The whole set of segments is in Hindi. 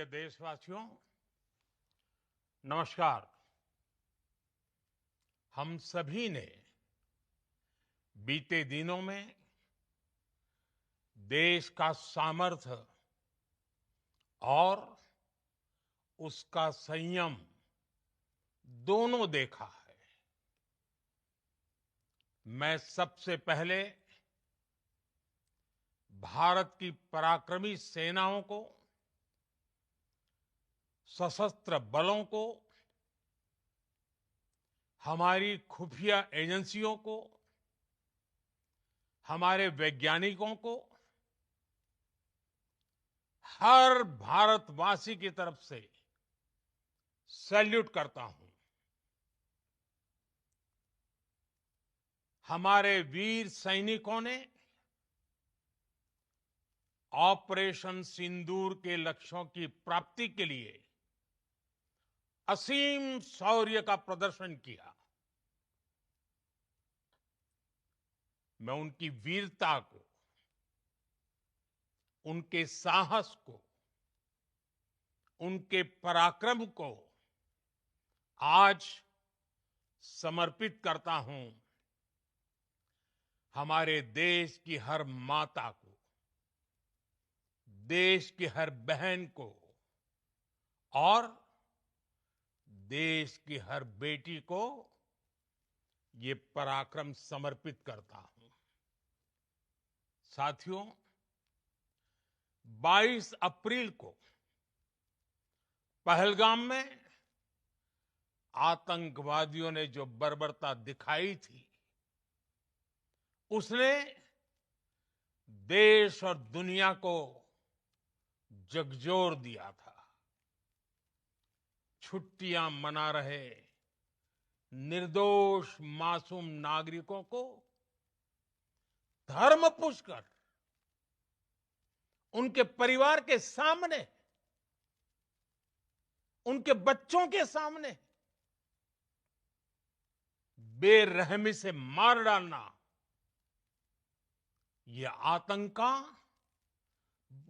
प्रिय देशवासियों, नमस्कार। हम सभी ने बीते दिनों में देश का सामर्थ्य और उसका संयम दोनों देखा है। मैं सबसे पहले भारत की पराक्रमी सेनाओं को, सशस्त्र बलों को, हमारी खुफिया एजेंसियों को, हमारे वैज्ञानिकों को, हर भारतवासी की तरफ से सैल्यूट करता हूं। हमारे वीर सैनिकों ने ऑपरेशन सिंदूर के लक्ष्यों की प्राप्ति के लिए असीम शौर्य का प्रदर्शन किया। मैं उनकी वीरता को, उनके साहस को, उनके पराक्रम को आज समर्पित करता हूं हमारे देश की हर माता को, देश की हर बहन को और देश की हर बेटी को ये पराक्रम समर्पित करता हूं। साथियों, 22 अप्रैल को पहलगाम में आतंकवादियों ने जो बर्बरता दिखाई थी, उसने देश और दुनिया को झकझोर दिया था। छुट्टियां मना रहे निर्दोष मासूम नागरिकों को धर्म पूछकर उनके परिवार के सामने, उनके बच्चों के सामने बेरहमी से मार डालना, यह आतंक का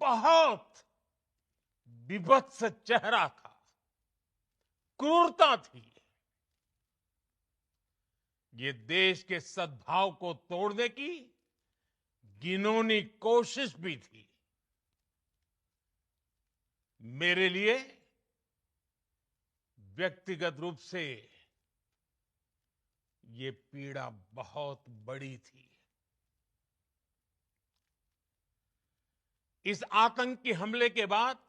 बहुत विभत्स चेहरा था, क्रूरता थी। ये देश के सद्भाव को तोड़ने की घिनौनी कोशिश भी थी। मेरे लिए व्यक्तिगत रूप से ये पीड़ा बहुत बड़ी थी। इस आतंकी हमले के बाद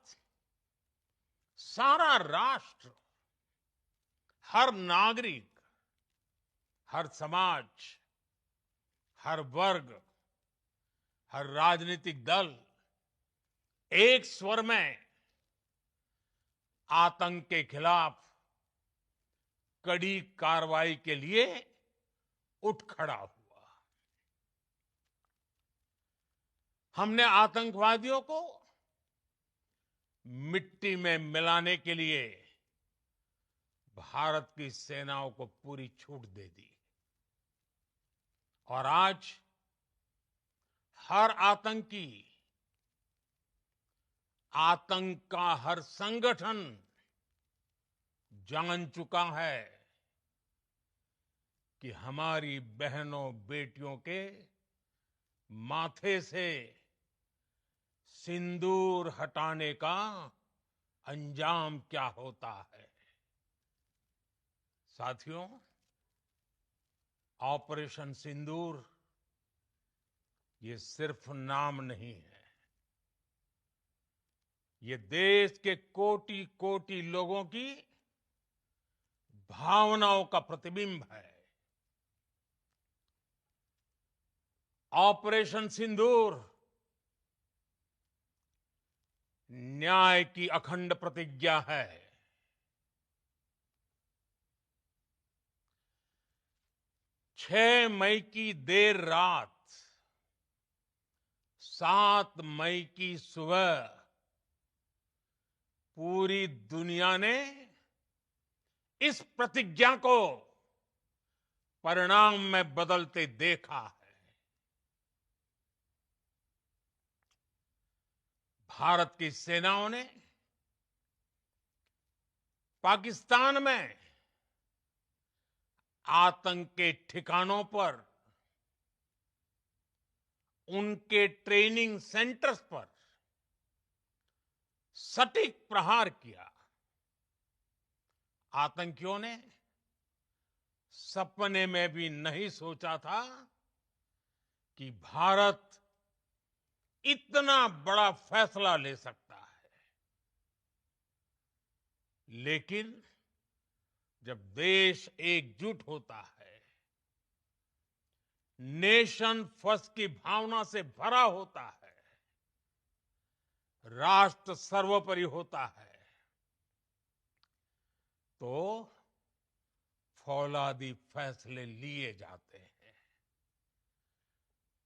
सारा राष्ट्र, हर नागरिक, हर समाज, हर वर्ग, हर राजनीतिक दल एक स्वर में आतंक के खिलाफ कड़ी कार्रवाई के लिए उठ खड़ा हुआ। हमने आतंकवादियों को मिट्टी में मिलाने के लिए भारत की सेनाओं को पूरी छूट दे दी और आज हर आतंकी, आतंक का हर संगठन जान चुका है कि हमारी बहनों बेटियों के माथे से सिंदूर हटाने का अंजाम क्या होता है। साथियों, ऑपरेशन सिंदूर ये सिर्फ नाम नहीं है, ये देश के कोटि कोटि लोगों की भावनाओं का प्रतिबिंब है। ऑपरेशन सिंदूर न्याय की अखंड प्रतिज्ञा है। 6 मई की देर रात, 7 मई की सुबह पूरी दुनिया ने इस प्रतिज्ञा को परिणाम में बदलते देखा है। भारत की सेनाओं ने पाकिस्तान में आतंक के ठिकानों पर, उनके ट्रेनिंग सेंटर्स पर सटीक प्रहार किया। आतंकियों ने सपने में भी नहीं सोचा था कि भारत इतना बड़ा फैसला ले सकता है। लेकिन जब देश एकजुट होता है, नेशन फर्स्ट की भावना से भरा होता है, राष्ट्र सर्वोपरि होता है, तो फौलादी फैसले लिए जाते हैं,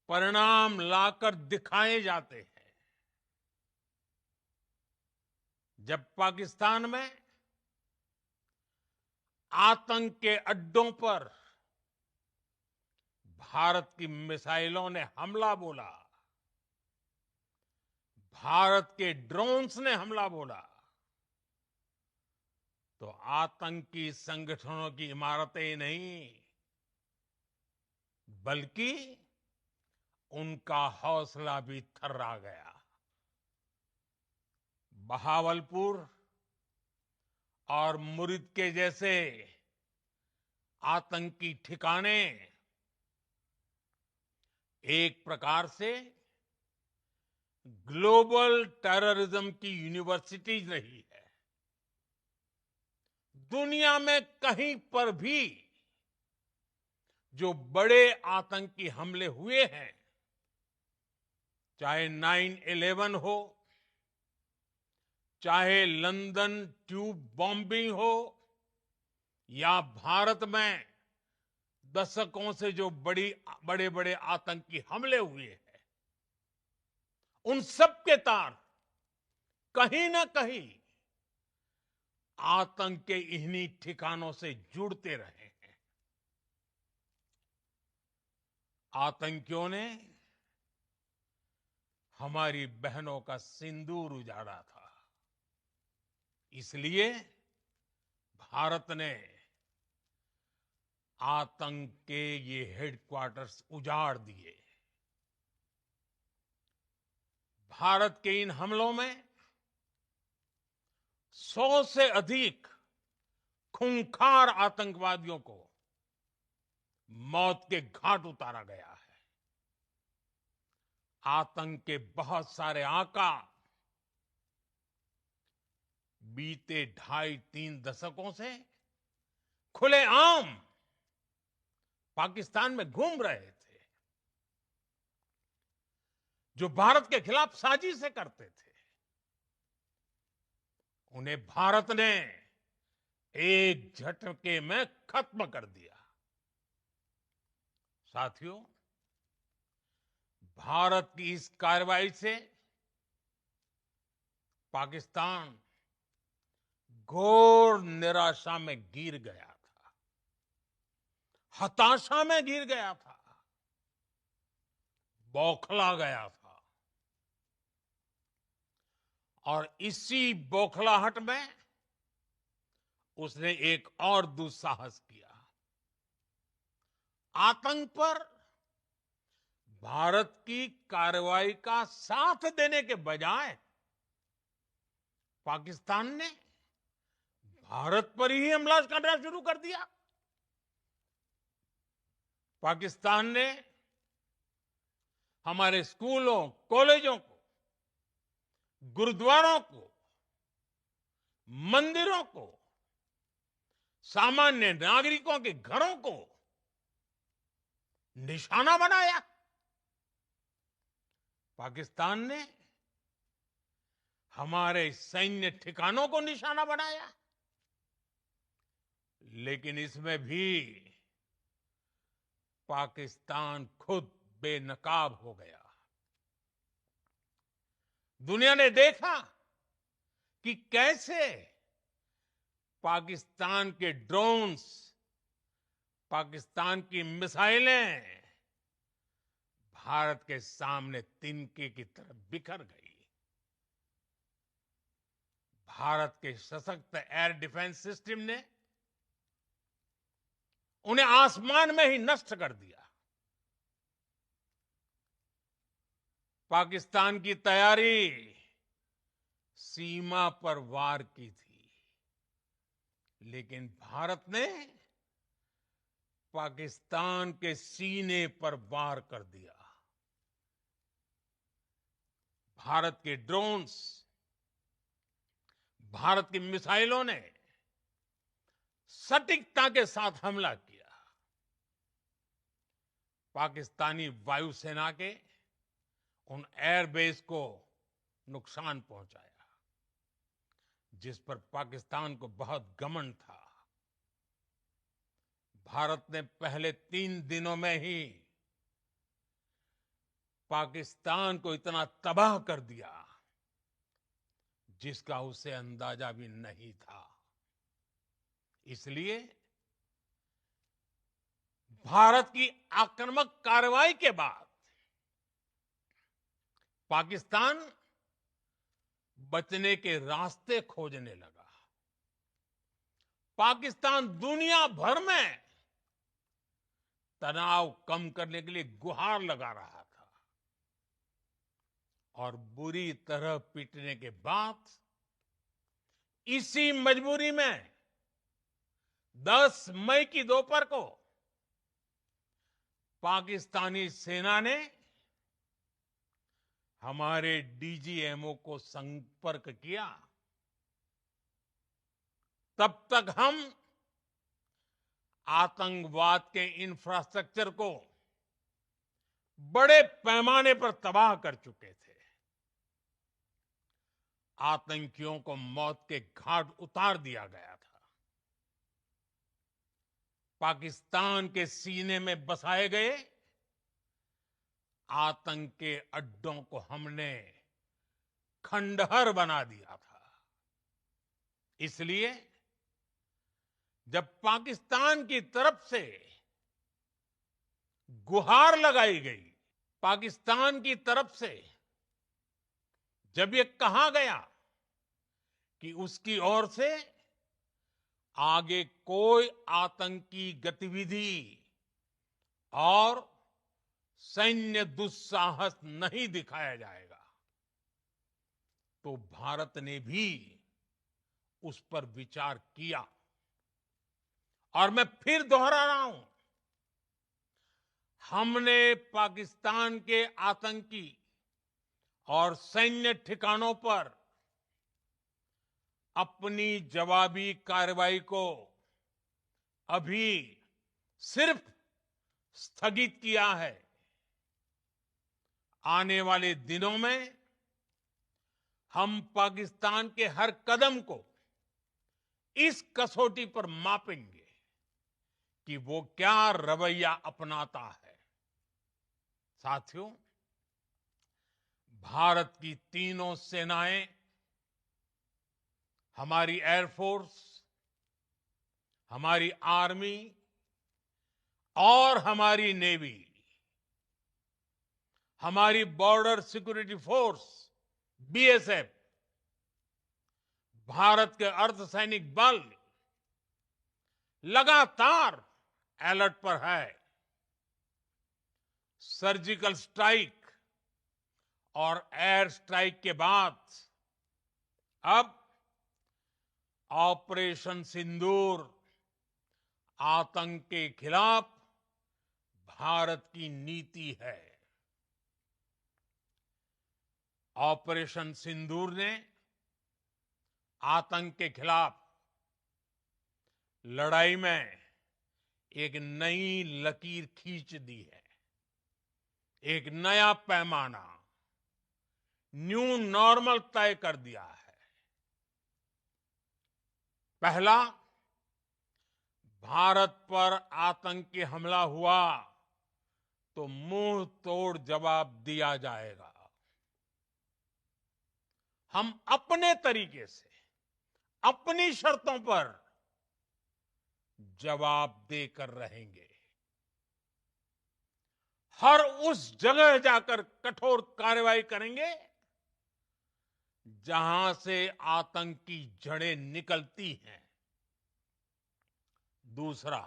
परिणाम लाकर दिखाए जाते हैं। जब पाकिस्तान में आतंक के अड्डों पर भारत की मिसाइलों ने हमला बोला, भारत के ड्रोन्स ने हमला बोला, तो आतंकी संगठनों की इमारतें नहीं, बल्कि उनका हौसला भी थर्रा गया। बहावलपुर और मुरिद के जैसे आतंकी ठिकाने एक प्रकार से ग्लोबल टेररिज्म की यूनिवर्सिटीज रही है। दुनिया में कहीं पर भी जो बड़े आतंकी हमले हुए हैं, चाहे 9/11 हो, चाहे लंदन ट्यूब बॉम्बिंग हो, या भारत में दशकों से जो बड़े बड़े आतंकी हमले हुए हैं, उन सब के तार कहीं ना कहीं आतंक के इन्हीं ठिकानों से जुड़ते रहे हैं। आतंकियों ने हमारी बहनों का सिंदूर उजाड़ा था, इसलिए भारत ने आतंक के ये हेडक्वार्टर्स उजाड़ दिए। भारत के इन हमलों में 100 से अधिक खूंखार आतंकवादियों को मौत के घाट उतारा गया है। आतंक के बहुत सारे आका बीते 2.5-3 दशकों से खुलेआम पाकिस्तान में घूम रहे थे, जो भारत के खिलाफ साजिशें करते थे। उन्हें भारत ने एक झटके में खत्म कर दिया। साथियों, भारत की इस कार्रवाई से पाकिस्तान घोर निराशा में गिर गया था, हताशा में गिर गया था, बौखला गया था। और इसी बौखलाहट में उसने एक और दुस्साहस किया। आतंक पर भारत की कार्रवाई का साथ देने के बजाय पाकिस्तान ने भारत पर ही हमला करना शुरू कर दिया। पाकिस्तान ने हमारे स्कूलों, कॉलेजों को, गुरुद्वारों को, मंदिरों को, सामान्य नागरिकों के घरों को निशाना बनाया। पाकिस्तान ने हमारे सैन्य ठिकानों को निशाना बनाया। लेकिन इसमें भी पाकिस्तान खुद बेनकाब हो गया। दुनिया ने देखा कि कैसे पाकिस्तान के ड्रोन्स, पाकिस्तान की मिसाइलें भारत के सामने तिनके की तरह बिखर गई। भारत के सशक्त एयर डिफेंस सिस्टम ने उन्हें आसमान में ही नष्ट कर दिया। पाकिस्तान की तैयारी सीमा पर वार की थी, लेकिन भारत ने पाकिस्तान के सीने पर वार कर दिया। भारत के ड्रोन्स, भारत की मिसाइलों ने सटीकता के साथ हमला किया। पाकिस्तानी वायुसेना के उन एयरबेस को नुकसान पहुंचाया, जिस पर पाकिस्तान को बहुत घमंड था। भारत ने पहले 3 दिनों में ही पाकिस्तान को इतना तबाह कर दिया, जिसका उसे अंदाजा भी नहीं था। इसलिए भारत की आक्रामक कार्रवाई के बाद पाकिस्तान बचने के रास्ते खोजने लगा। पाकिस्तान दुनिया भर में तनाव कम करने के लिए गुहार लगा रहा था, और बुरी तरह पीटने के बाद इसी मजबूरी में 10 मई की दोपहर को पाकिस्तानी सेना ने हमारे डीजीएमओ को संपर्क किया। तब तक हम आतंकवाद के इंफ्रास्ट्रक्चर को बड़े पैमाने पर तबाह कर चुके थे। आतंकियों को मौत के घाट उतार दिया गया था। पाकिस्तान के सीने में बसाए गए आतंक के अड्डों को हमने खंडहर बना दिया था। इसलिए जब पाकिस्तान की तरफ से गुहार लगाई गई, पाकिस्तान की तरफ से जब ये कहा गया कि उसकी ओर से आगे कोई आतंकी गतिविधि और सैन्य दुस्साहस नहीं दिखाया जाएगा, तो भारत ने भी उस पर विचार किया। और मैं फिर दोहरा रहा हूं, हमने पाकिस्तान के आतंकी और सैन्य ठिकानों पर अपनी जवाबी कार्रवाई को अभी सिर्फ स्थगित किया है। आने वाले दिनों में हम पाकिस्तान के हर कदम को इस कसौटी पर मापेंगे कि वो क्या रवैया अपनाता है। साथियों, भारत की तीनों सेनाएं, हमारी एयरफोर्स, हमारी आर्मी और हमारी नेवी, हमारी border security force BSF, Bharat के अर्धसैनिक बल लगातार अलर्ट पर है। सर्जिकल स्ट्राइक और एयर स्ट्राइक के बाद अब ऑपरेशन सिंदूर आतंक के खिलाफ भारत की नीति है। ऑपरेशन सिंदूर ने आतंक के खिलाफ लड़ाई में एक नई लकीर खींच दी है। एक नया पैमाना, न्यू नॉर्मल तय कर दिया है। पहला, भारत पर आतंकी हमला हुआ तो मुंह तोड़ जवाब दिया जाएगा। हम अपने तरीके से, अपनी शर्तों पर जवाब देकर रहेंगे। हर उस जगह जाकर कठोर कार्रवाई करेंगे जहां से आतंक की जड़ें निकलती हैं। दूसरा,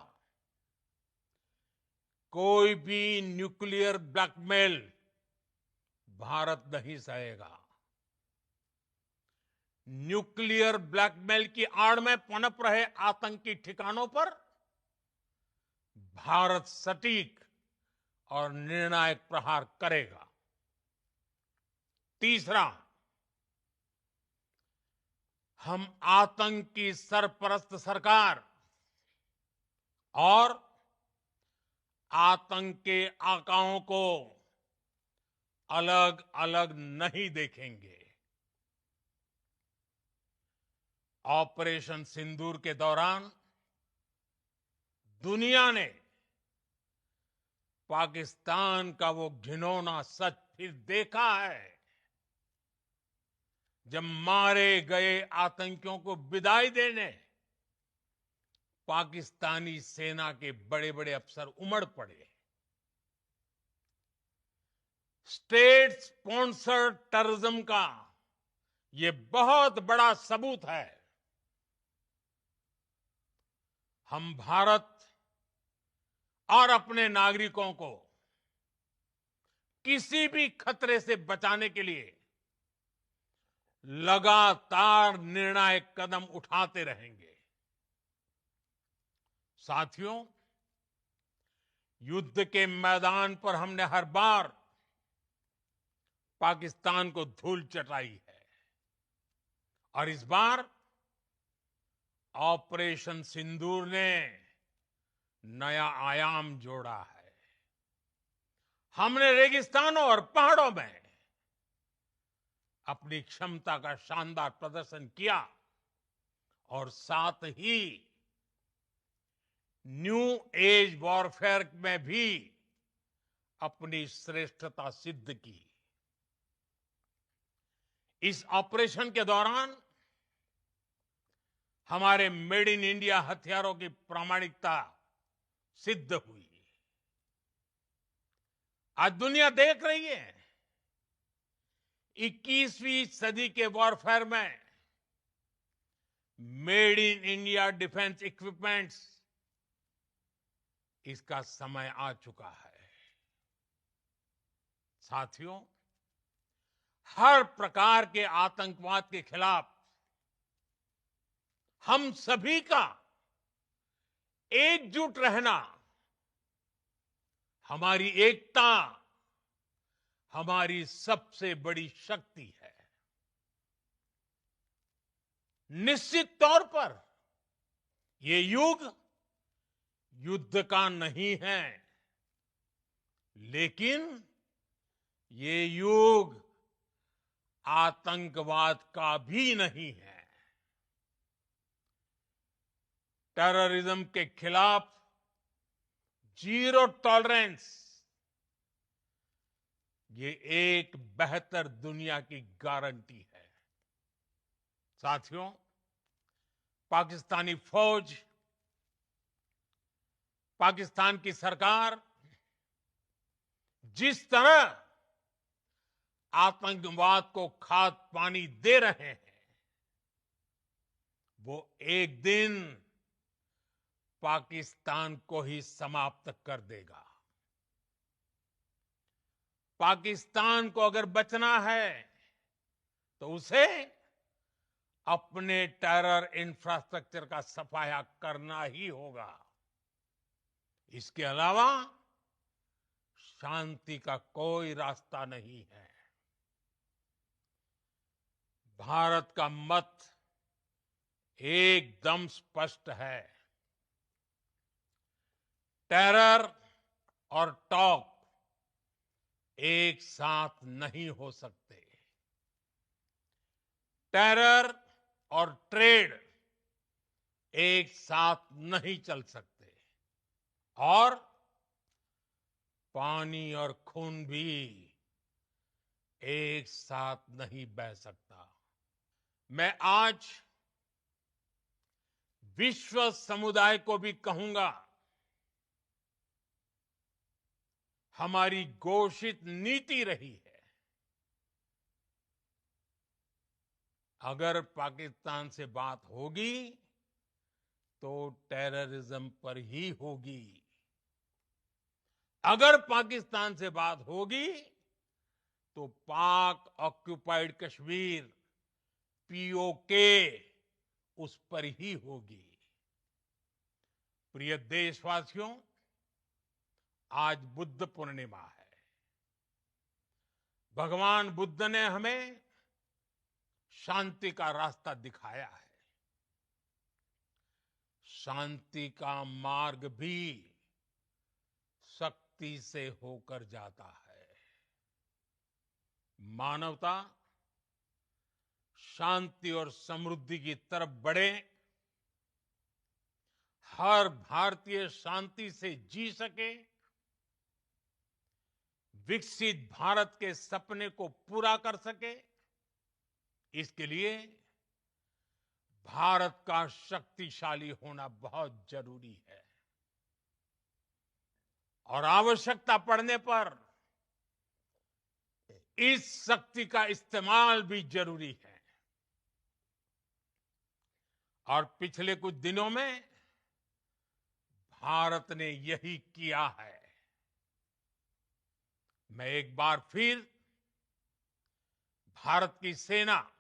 कोई भी न्यूक्लियर ब्लैकमेल भारत नहीं सहेगा। न्यूक्लियर ब्लैकमेल की आड़ में पनप रहे आतंकी ठिकानों पर भारत सटीक और निर्णायक प्रहार करेगा। तीसरा, हम आतंक की सरपरस्त सरकार और आतंक के आकाओं को अलग अलग नहीं देखेंगे। ऑपरेशन सिंदूर के दौरान दुनिया ने पाकिस्तान का वो घिनौना सच फिर देखा है, जब मारे गए आतंकियों को विदाई देने पाकिस्तानी सेना के बड़े बड़े अफसर उमड़ पड़े। स्टेट स्पॉन्सर्ड टेररिज्म का ये बहुत बड़ा सबूत है। हम भारत और अपने नागरिकों को किसी भी खतरे से बचाने के लिए लगातार निर्णायक कदम उठाते रहेंगे। साथियों, युद्ध के मैदान पर हमने हर बार पाकिस्तान को धूल चटाई है और इस बार ऑपरेशन सिंदूर ने नया आयाम जोड़ा है। हमने रेगिस्तानों और पहाड़ों में अपनी क्षमता का शानदार प्रदर्शन किया और साथ ही न्यू एज वॉरफेयर में भी अपनी श्रेष्ठता सिद्ध की। इस ऑपरेशन के दौरान हमारे मेड इन इंडिया हथियारों की प्रामाणिकता सिद्ध हुई। आज दुनिया देख रही है 21वीं सदी के वॉरफेयर में made in India defence equipments, इसका समय आ चुका है। साथियों, हर प्रकार के आतंकवाद के खिलाफ हम सभी का एकजुट रहना, हमारी एकता हमारी सबसे बड़ी शक्ति है। निश्चित तौर पर ये युग युद्ध का नहीं है, लेकिन ये युग आतंकवाद का भी नहीं है। टेररिज्म के खिलाफ जीरो टॉलरेंस, ये एक बेहतर दुनिया की गारंटी है। साथियों, पाकिस्तानी फौज, पाकिस्तान की सरकार जिस तरह आतंकवाद को खाद पानी दे रहे हैं, वो एक दिन पाकिस्तान को ही समाप्त कर देगा। पाकिस्तान को अगर बचना है तो उसे अपने टेरर इंफ्रास्ट्रक्चर का सफाया करना ही होगा। इसके अलावा शांति का कोई रास्ता नहीं है। भारत का मत एकदम स्पष्ट है। टेरर और टॉक एक साथ नहीं हो सकते। टेरर और ट्रेड एक साथ नहीं चल सकते और पानी और खून भी एक साथ नहीं बह सकता। मैं आज विश्व समुदाय को भी कहूंगा, हमारी घोषित नीति रही है अगर पाकिस्तान से बात होगी तो टेररिज्म पर ही होगी। अगर पाकिस्तान से बात होगी तो पाक ऑक्युपाइड कश्मीर पीओके उस पर ही होगी। प्रिय देशवासियों, आज बुद्ध पूर्णिमा है। भगवान बुद्ध ने हमें शांति का रास्ता दिखाया है। शांति का मार्ग भी शक्ति से होकर जाता है। मानवता शांति और समृद्धि की तरफ बढ़े, हर भारतीय शांति से जी सके, विकसित भारत के सपने को पूरा कर सके, इसके लिए भारत का शक्तिशाली होना बहुत जरूरी है। और आवश्यकता पड़ने पर इस शक्ति का इस्तेमाल भी जरूरी है। और पिछले कुछ दिनों में भारत ने यही किया है। मैं एक बार फिर भारत की सेना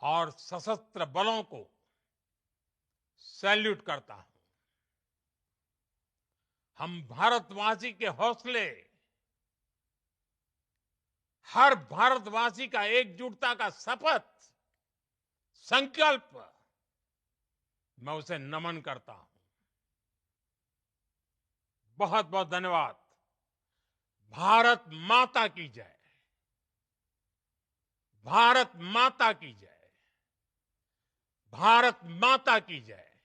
और सशस्त्र बलों को सैल्यूट करता हूं। हम भारतवासी के हौसले, हर भारतवासी का एकजुटता का शपथ, संकल्प, मैं उसे नमन करता हूं। बहुत बहुत धन्यवाद। भारत माता की जय। भारत माता की जय। भारत माता की जय।